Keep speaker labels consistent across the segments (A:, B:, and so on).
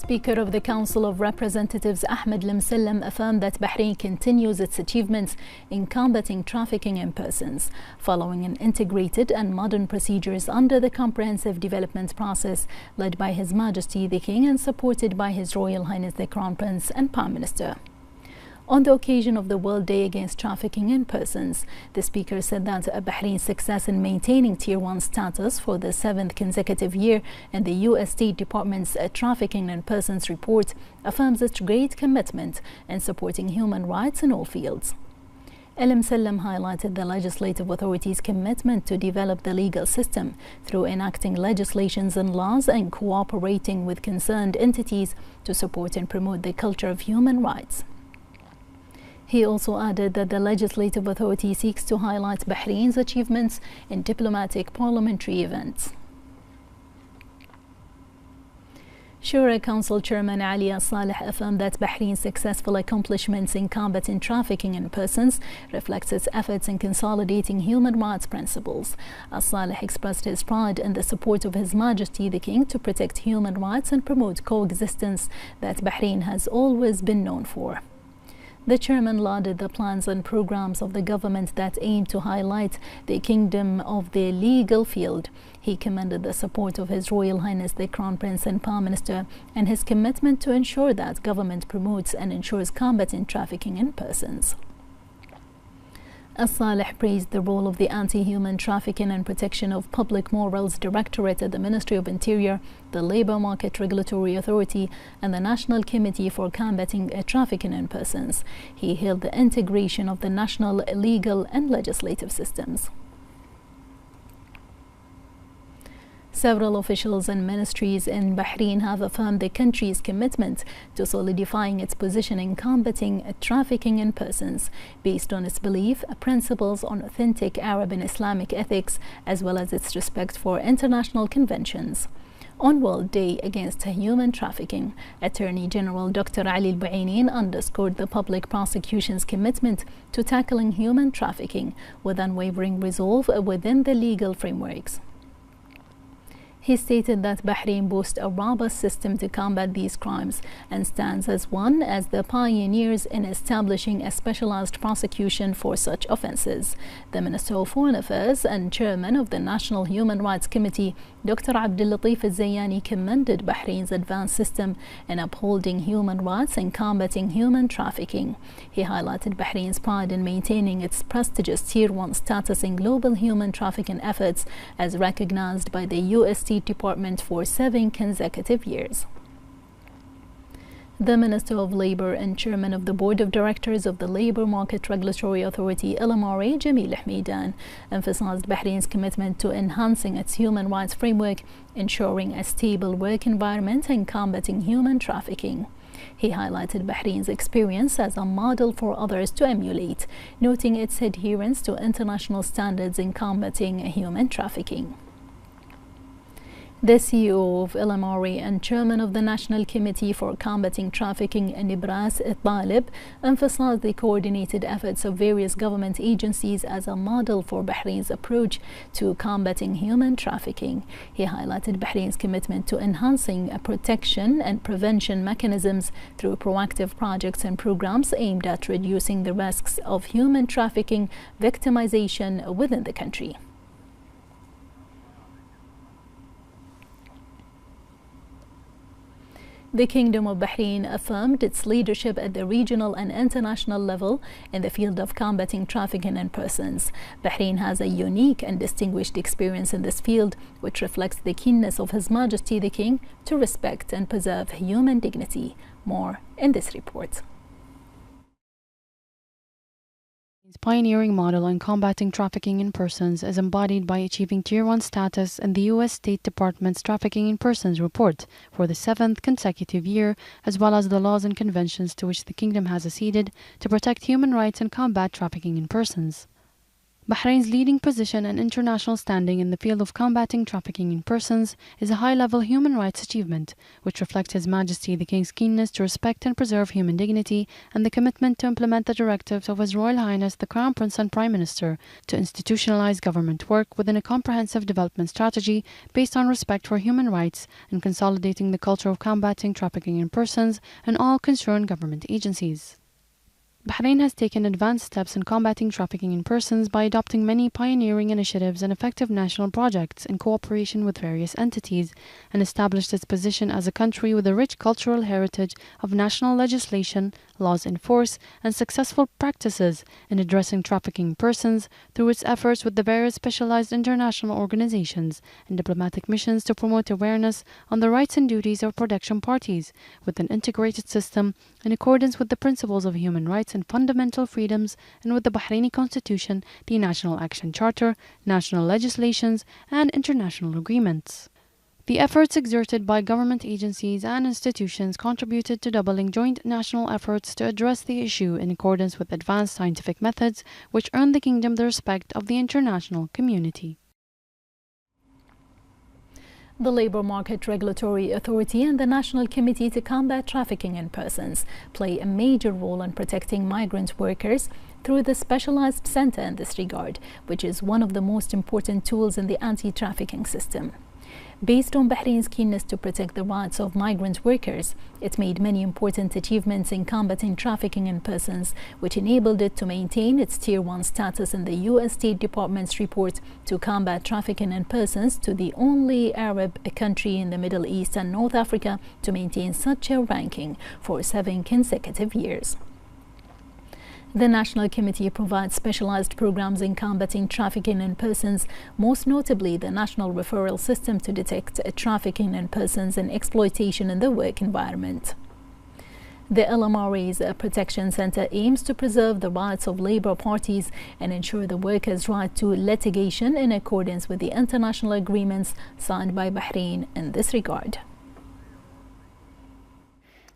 A: Speaker of the Council of Representatives Ahmed Lemselem affirmed that Bahrain continues its achievements in combating trafficking in persons, following an integrated and modern procedures under the comprehensive development process led by His Majesty the King and supported by His Royal Highness the Crown Prince and Prime Minister. On the occasion of the World Day Against Trafficking in Persons, the Speaker said that Bahrain's success in maintaining Tier 1 status for the 7th consecutive year in the U.S. State Department's Trafficking in Persons report affirms its great commitment in supporting human rights in all fields. Lemselem highlighted the legislative authority's commitment to develop the legal system through enacting legislations and laws and cooperating with concerned entities to support and promote the culture of human rights. He also added that the legislative authority seeks to highlight Bahrain's achievements in diplomatic parliamentary events. Shura Council Chairman Ali Saleh affirmed that Bahrain's successful accomplishments in combating trafficking in persons reflects its efforts in consolidating human rights principles. Saleh expressed his pride in the support of His Majesty the King to protect human rights and promote coexistence that Bahrain has always been known for. The chairman lauded the plans and programs of the government that aim to highlight the kingdom of the legal field. He commended the support of His Royal Highness the Crown Prince and Prime Minister and his commitment to ensure that government promotes and ensures combating trafficking in persons. Saleh praised the role of the Anti-Human Trafficking and Protection of Public Morals Directorate at the Ministry of Interior, the Labour Market Regulatory Authority, and the National Committee for Combating Trafficking in Persons. He hailed the integration of the national legal and legislative systems. Several officials and ministries in Bahrain have affirmed the country's commitment to solidifying its position in combating trafficking in persons based on its belief, principles on authentic Arab and Islamic ethics, as well as its respect for international conventions. On World Day Against Human Trafficking, Attorney General Dr. Ali Al-Buainin underscored the public prosecution's commitment to tackling human trafficking with unwavering resolve within the legal frameworks. He stated that Bahrain boasts a robust system to combat these crimes and stands as one of the pioneers in establishing a specialized prosecution for such offenses. The Minister of Foreign Affairs and Chairman of the National Human Rights Committee, Dr. Abdul Latif Al-Zayani, commended Bahrain's advanced system in upholding human rights and combating human trafficking. He highlighted Bahrain's pride in maintaining its prestigious Tier 1 status in global human trafficking efforts as recognized by the U.S. State Department for 7 consecutive years. The Minister of Labour and Chairman of the Board of Directors of the Labour Market Regulatory Authority LMRA, Jamil Hamidan, emphasized Bahrain's commitment to enhancing its human rights framework, ensuring a stable work environment and combating human trafficking. He highlighted Bahrain's experience as a model for others to emulate, noting its adherence to international standards in combating human trafficking. The CEO of LMRA and Chairman of the National Committee for Combating Trafficking, Nibras Talib, emphasized the coordinated efforts of various government agencies as a model for Bahrain's approach to combating human trafficking. He highlighted Bahrain's commitment to enhancing protection and prevention mechanisms through proactive projects and programs aimed at reducing the risks of human trafficking victimization within the country. The Kingdom of Bahrain affirmed its leadership at the regional and international level in the field of combating trafficking in persons. Bahrain has a unique and distinguished experience in this field, which reflects the keenness of His Majesty the King to respect and preserve human dignity. More in this report.
B: Its pioneering model on combating trafficking in persons is embodied by achieving Tier 1 status in the U.S. State Department's Trafficking in Persons report for the 7th consecutive year, as well as the laws and conventions to which the Kingdom has acceded to protect human rights and combat trafficking in persons. Bahrain's leading position and international standing in the field of combating trafficking in persons is a high-level human rights achievement, which reflects His Majesty the King's keenness to respect and preserve human dignity and the commitment to implement the directives of His Royal Highness the Crown Prince and Prime Minister to institutionalize government work within a comprehensive development strategy based on respect for human rights and consolidating the culture of combating trafficking in persons in all concerned government agencies. Bahrain has taken advanced steps in combating trafficking in persons by adopting many pioneering initiatives and effective national projects in cooperation with various entities, and established its position as a country with a rich cultural heritage of national legislation, laws in force, and successful practices in addressing trafficking in persons through its efforts with the various specialized international organizations and diplomatic missions to promote awareness on the rights and duties of protection parties with an integrated system in accordance with the principles of human rights and fundamental freedoms and with the Bahraini Constitution, the National Action Charter, national legislations, and international agreements. The efforts exerted by government agencies and institutions contributed to doubling joint national efforts to address the issue in accordance with advanced scientific methods, which earned the kingdom the respect of the international community.
A: The Labour Market Regulatory Authority and the National Committee to Combat Trafficking in Persons play a major role in protecting migrant workers through the specialized centre in this regard, which is one of the most important tools in the anti-trafficking system. Based on Bahrain's keenness to protect the rights of migrant workers, it made many important achievements in combating trafficking in persons, which enabled it to maintain its Tier 1 status in the U.S. State Department's report to combat trafficking in persons, to the only Arab country in the Middle East and North Africa to maintain such a ranking for 7 consecutive years. The National Committee provides specialized programs in combating trafficking in persons, most notably the National Referral System to detect trafficking in persons and exploitation in the work environment. The LMRA's Protection Center aims to preserve the rights of labor parties and ensure the workers' right to litigation in accordance with the international agreements signed by Bahrain in this regard.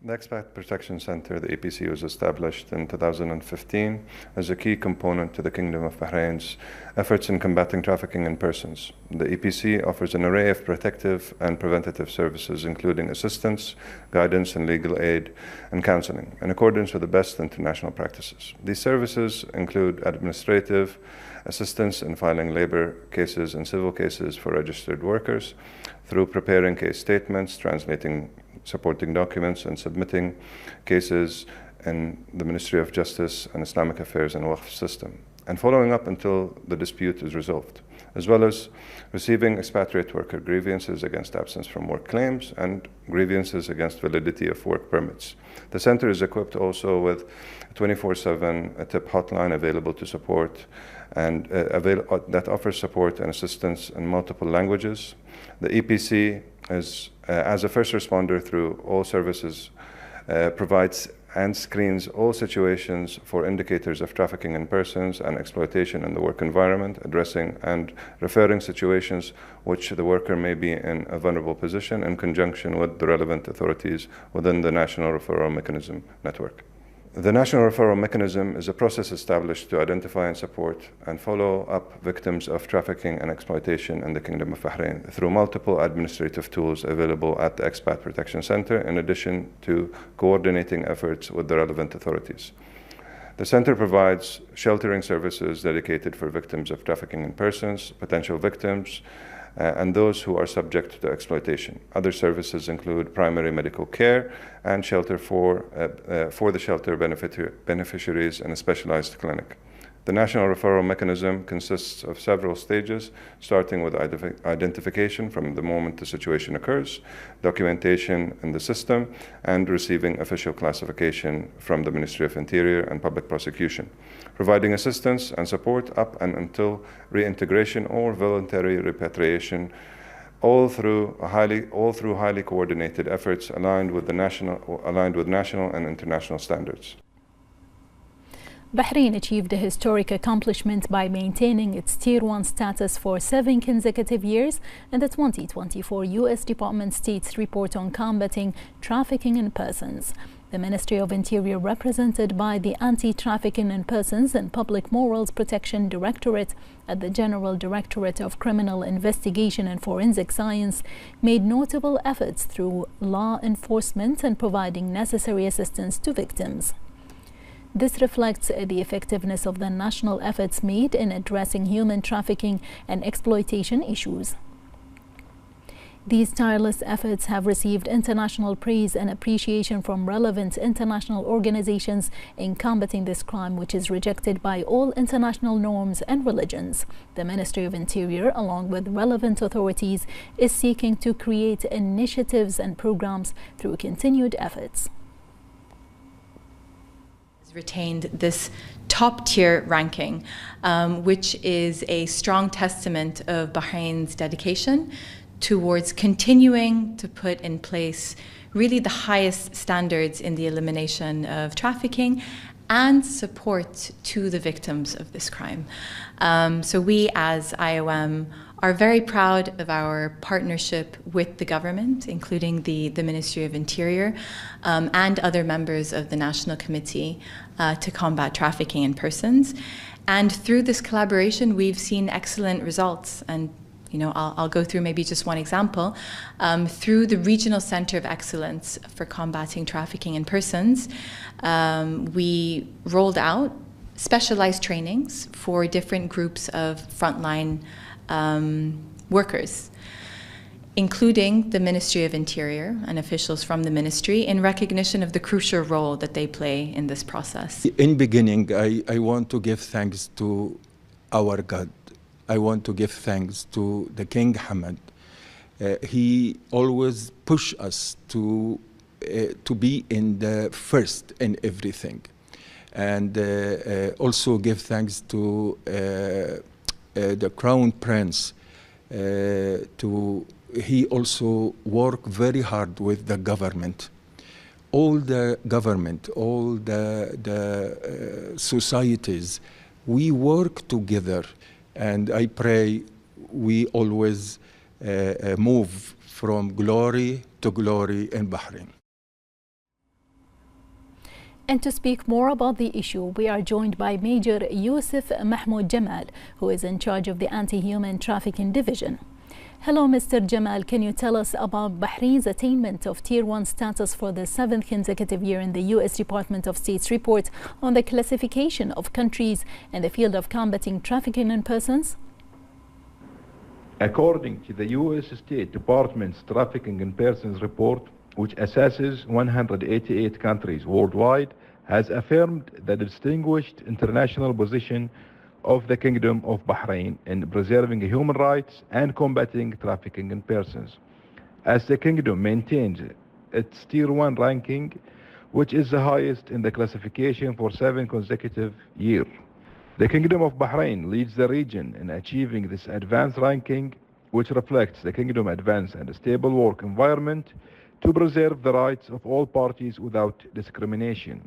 C: The Expat Protection Center, the EPC, was established in 2015 as a key component to the Kingdom of Bahrain's efforts in combating trafficking in persons. The EPC offers an array of protective and preventative services, including assistance, guidance, and legal aid and counseling, in accordance with the best international practices. These services include administrative assistance in filing labor cases and civil cases for registered workers, through preparing case statements, translating supporting documents, and submitting cases in the Ministry of Justice and Islamic Affairs and Waqf system, and following up until the dispute is resolved, as well as receiving expatriate worker grievances against absence from work claims and grievances against validity of work permits. The center is equipped also with a 24/7 tip hotline available to support and that offers support and assistance in multiple languages. The EPC is, as a first responder through all services, provides and screens all situations for indicators of trafficking in persons and exploitation in the work environment, addressing and referring situations which the worker may be in a vulnerable position in conjunction with the relevant authorities within the National Referral Mechanism network. The National Referral Mechanism is a process established to identify and support and follow up victims of trafficking and exploitation in the Kingdom of Bahrain through multiple administrative tools available at the Expat Protection Center, in addition to coordinating efforts with the relevant authorities. The center provides sheltering services dedicated for victims of trafficking in persons, potential victims, and those who are subject to exploitation. Other services include primary medical care and shelter for the shelter beneficiaries in a specialized clinic. The National Referral Mechanism consists of several stages, starting with identification from the moment the situation occurs, documentation in the system, and receiving official classification from the Ministry of Interior and Public Prosecution, providing assistance and support up and until reintegration or voluntary repatriation, all through highly coordinated efforts aligned with national and international standards.
A: Bahrain achieved a historic accomplishment by maintaining its Tier 1 status for 7 consecutive years in the 2024 U.S. Department of State's report on combating trafficking in persons. The Ministry of Interior, represented by the Anti-Trafficking in Persons and Public Morals Protection Directorate at the General Directorate of Criminal Investigation and Forensic Science, made notable efforts through law enforcement and providing necessary assistance to victims. This reflects the effectiveness of the national efforts made in addressing human trafficking and exploitation issues. These tireless efforts have received international praise and appreciation from relevant international organizations in combating this crime, which is rejected by all international norms and religions. The Ministry of Interior, along with relevant authorities, is seeking to create initiatives and programs through continued efforts.
D: Retained this top-tier ranking, which is a strong testament of Bahrain's dedication towards continuing to put in place really the highest standards in the elimination of trafficking and support to the victims of this crime. So we as IOM are very proud of our partnership with the government, including the Ministry of Interior and other members of the National Committee to Combat Trafficking in Persons. And through this collaboration, we've seen excellent results. And I'll go through maybe just one example. Through the Regional Center of Excellence for Combating Trafficking in Persons, we rolled out specialized trainings for different groups of frontline workers, including the Ministry of Interior and officials from the ministry, in recognition of the crucial role that they play in this process.
E: In beginning, I want to give thanks to our God. I want to give thanks to the King Hamad. He always push us to be in the first in everything. And also give thanks to the Crown Prince. He also worked very hard with the government. All the government, all the societies, we work together. And I pray we always move from glory to glory in Bahrain.
A: And to speak more about the issue, we are joined by Major Yusuf Mahmoud Jamal, who is in charge of the Anti-Human Trafficking Division. Hello, Mr. Jamal. Can you tell us about Bahrain's attainment of Tier 1 status for the 7th consecutive year in the U.S. Department of State's report on the classification of countries in the field of combating trafficking in persons?
F: According to the U.S. State Department's Trafficking in Persons report, which assesses 188 countries worldwide, has affirmed the distinguished international position of the Kingdom of Bahrain in preserving human rights and combating trafficking in persons, as the Kingdom maintains its Tier 1 ranking, which is the highest in the classification for 7 consecutive years. The Kingdom of Bahrain leads the region in achieving this advanced ranking, which reflects the Kingdom's advanced and stable work environment to preserve the rights of all parties without discrimination,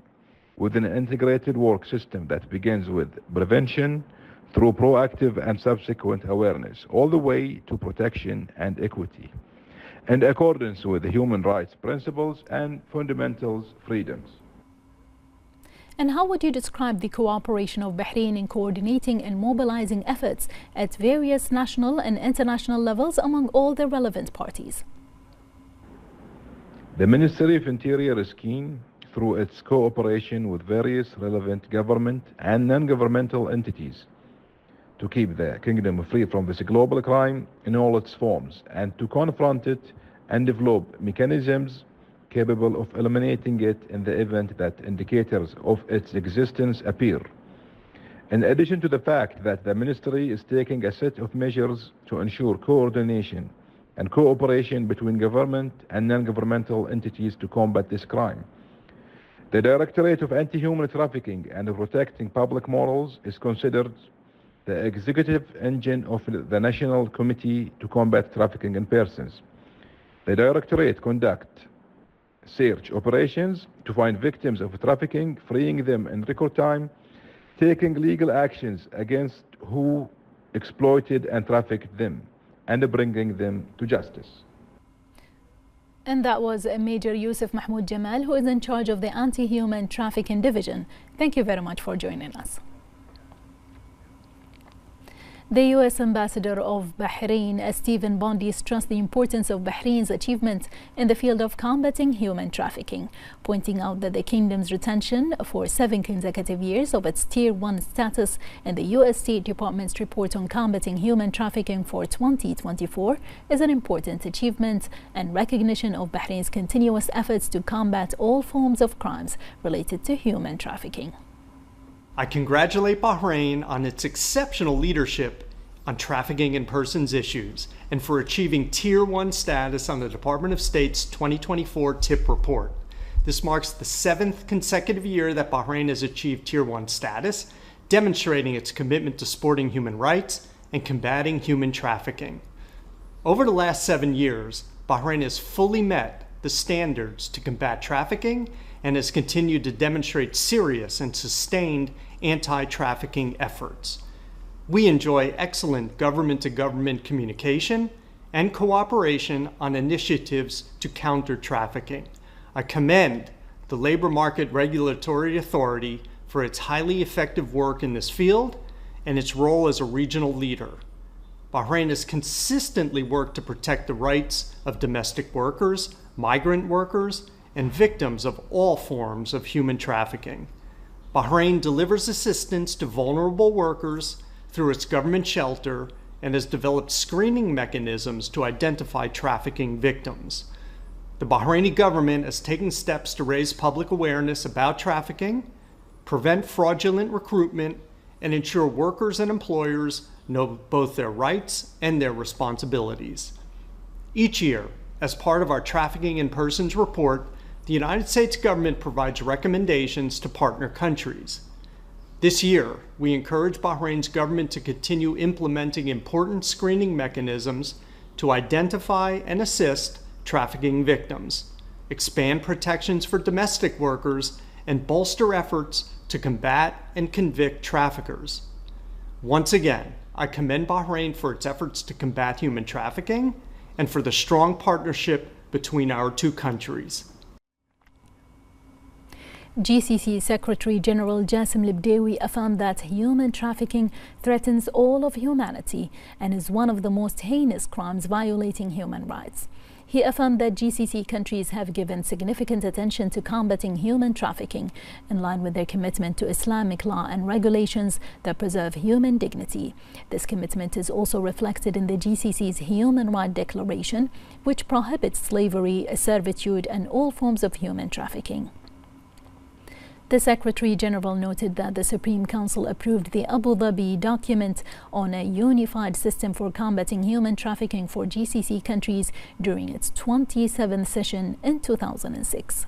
F: with an integrated work system that begins with prevention through proactive and subsequent awareness, all the way to protection and equity, in accordance with the human rights principles and fundamental freedoms.
A: And how would you describe the cooperation of Bahrain in coordinating and mobilizing efforts at various national and international levels among all the relevant parties?
F: The Ministry of Interior is keen, through its cooperation with various relevant government and non-governmental entities, to keep the Kingdom free from this global crime in all its forms, and to confront it and develop mechanisms capable of eliminating it in the event that indicators of its existence appear. In addition to the fact that the Ministry is taking a set of measures to ensure coordination and cooperation between government and non-governmental entities to combat this crime, the Directorate of Anti-Human Trafficking and Protecting Public Morals is considered the executive engine of the National Committee to Combat Trafficking in Persons. The Directorate conducts search operations to find victims of trafficking, freeing them in record time, taking legal actions against who exploited and trafficked them, and bringing them to justice.
A: And that was Major Yusuf Mahmoud Jamal, who is in charge of the Anti-Human Trafficking Division. Thank you very much for joining us. The U.S. Ambassador of Bahrain, Stephen Bondi, stressed the importance of Bahrain's achievement in the field of combating human trafficking, pointing out that the kingdom's retention for 7 consecutive years of its Tier 1 status in the U.S. State Department's report on combating human trafficking for 2024 is an important achievement and recognition of Bahrain's continuous efforts to combat all forms of crimes related to human trafficking.
G: I congratulate Bahrain on its exceptional leadership on trafficking in persons issues and for achieving Tier 1 status on the Department of State's 2024 TIP report. This marks the 7th consecutive year that Bahrain has achieved Tier 1 status, demonstrating its commitment to supporting human rights and combating human trafficking. Over the last 7 years, Bahrain has fully met the standards to combat trafficking and has continued to demonstrate serious and sustained anti-trafficking efforts. We enjoy excellent government-to-government communication and cooperation on initiatives to counter trafficking. I commend the Labor Market Regulatory Authority for its highly effective work in this field and its role as a regional leader. Bahrain has consistently worked to protect the rights of domestic workers, migrant workers, and victims of all forms of human trafficking. Bahrain delivers assistance to vulnerable workers through its government shelter and has developed screening mechanisms to identify trafficking victims. The Bahraini government has taken steps to raise public awareness about trafficking, prevent fraudulent recruitment, and ensure workers and employers know both their rights and their responsibilities. Each year, as part of our Trafficking in Persons report, the United States government provides recommendations to partner countries. This year, we encourage Bahrain's government to continue implementing important screening mechanisms to identify and assist trafficking victims, expand protections for domestic workers, and bolster efforts to combat and convict traffickers. Once again, I commend Bahrain for its efforts to combat human trafficking and for the strong partnership between our two countries.
A: GCC Secretary General Jassim Libdewi affirmed that human trafficking threatens all of humanity and is one of the most heinous crimes violating human rights. He affirmed that GCC countries have given significant attention to combating human trafficking in line with their commitment to Islamic law and regulations that preserve human dignity. This commitment is also reflected in the GCC's Human Rights Declaration, which prohibits slavery, servitude, and all forms of human trafficking. The Secretary General noted that the Supreme Council approved the Abu Dhabi document on a unified system for combating human trafficking for GCC countries during its 27th session in 2006.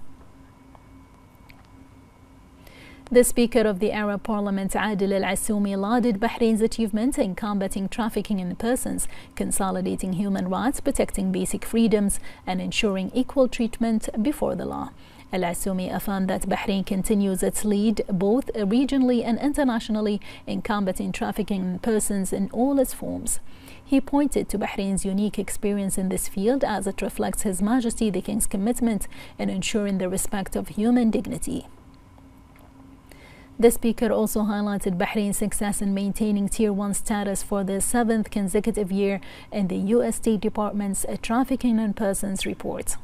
A: The Speaker of the Arab Parliament, Adil Al-Assoumi, lauded Bahrain's achievement in combating trafficking in persons, consolidating human rights, protecting basic freedoms, and ensuring equal treatment before the law. Al-Assoumi affirmed that Bahrain continues its lead both regionally and internationally in combating trafficking in persons in all its forms. He pointed to Bahrain's unique experience in this field as it reflects His Majesty the King's commitment in ensuring the respect of human dignity. The Speaker also highlighted Bahrain's success in maintaining Tier 1 status for the 7th consecutive year in the U.S. State Department's Trafficking in Persons report.